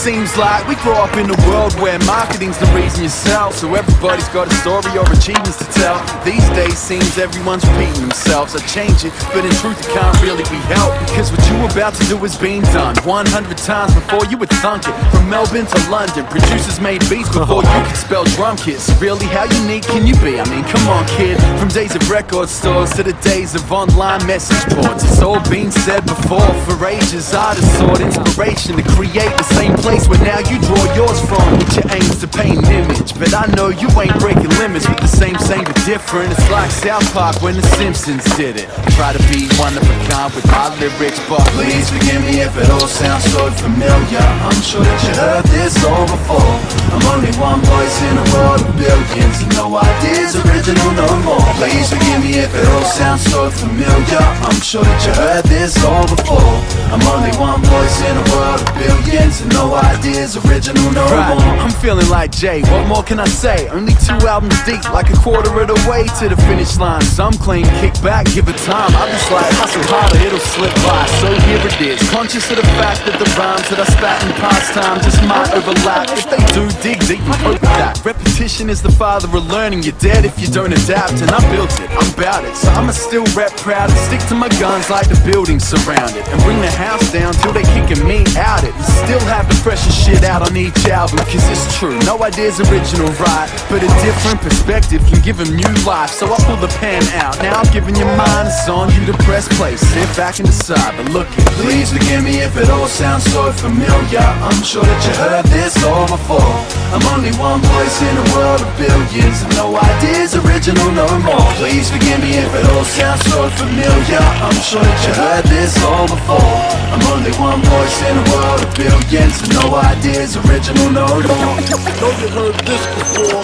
seems like we grow up in a world where marketing's the reason you sell, so everybody's got a story or achievements to tell. These days seems everyone's repeating themselves. I change it, but in truth it can't really be helped, because what you about to do is being done 100 times before you would thunk it. From Melbourne to London, producers made beats before you could spell drum kits. Really, how unique can you be? I mean, come on kid. From days of record stores to the days of online message boards, it's all been said before for ages. Artists sought inspiration to create the same place where now you draw yours from, with your aims to paint an image. But I know you ain't breaking limits with the same but different. It's like South Park when the Simpsons did it. Try to be one of a kind with my lyrics, but please forgive me if it all sounds so familiar. I'm sure that you heard this all before. I'm only one voice in a world of billions, and no ideas original no more. Please forgive me if it all sounds so familiar. I'm sure that you heard this all before. I'm only one voice in a world of billions, and no ideas original no more. I'm feeling like Jay, what more can I say? Only 2 albums deep, like a quarter of the way to the finish line. Some claim kick back, give it time. I just like hustle harder, it'll slip by. So here it is, conscious of the fact that the rhymes that I spat in past time just might overlap. If they do, dig deep and hope that repetition is the father of learning. You're dead if you don't adapt, and I built it, I'm bout it. So I'ma still rep proud and stick to my guns like the building surrounded, and bring the house down till they kicking me out it. And still have the freshest shit out on each album, cause it's true, no idea's original, right? But a different perspective can give them new life. So I pull the pen out, now I'm giving your mind, it's on you to press play. Sit back and decide, but look it, please forgive me if it all sounds so familiar. I'm sure that you heard this all before. I'm only one voice in a world of billions, and no ideas original no more. Please forgive me if it all sounds so familiar. I'm sure that you heard this all before. I'm only one voice in a world of billions, and no ideas original no more. Know you heard this before.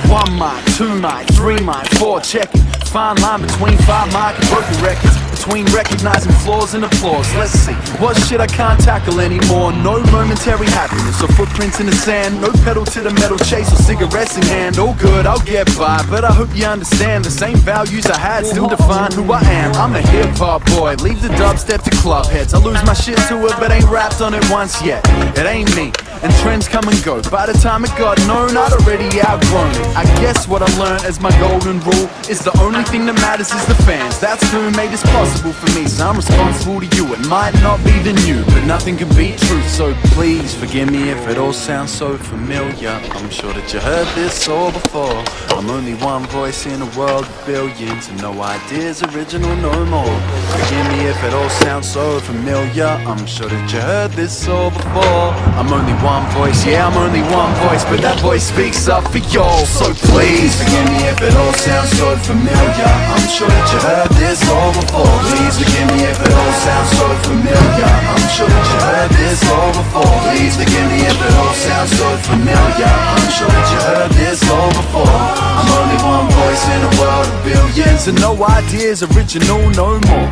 One mic, 2 mic, 3 mic, 4, check it. Fine line between 5 mic and broken records, between recognizing flaws and applause. Let's see, what shit I can't tackle anymore? No momentary happiness or footprints in the sand, no pedal to the metal chase or cigarettes in hand. All good, I'll get by, but I hope you understand the same values I had still define who I am. I'm a hip-hop boy, leave the dubstep to club heads. I lose my shit to it, but ain't rapped on it once yet. It ain't me, and trends come and go. By the time it got known, I'd already outgrown it. I guess what I learned as my golden rule is the only thing that matters is the fans. That's who made this possible for me, so I'm responsible to you. It might not be the new, but nothing can beat truth. So please forgive me if it all sounds so familiar. I'm sure that you heard this all before. I'm only one voice in a world of billions, and no ideas original no more. Forgive me if it all sounds so familiar. I'm sure that you heard this all before. I'm only one voice, yeah, I'm only one voice, but that voice speaks up for y'all. So please forgive me if it all sounds so familiar. I'm sure that you heard this all before. Please forgive me if it all sounds so familiar. I'm sure that you heard this all before. Please forgive me if it all sounds so familiar. I'm sure that you heard this all before. I'm only one voice in a world of billions, and no ideas original no more.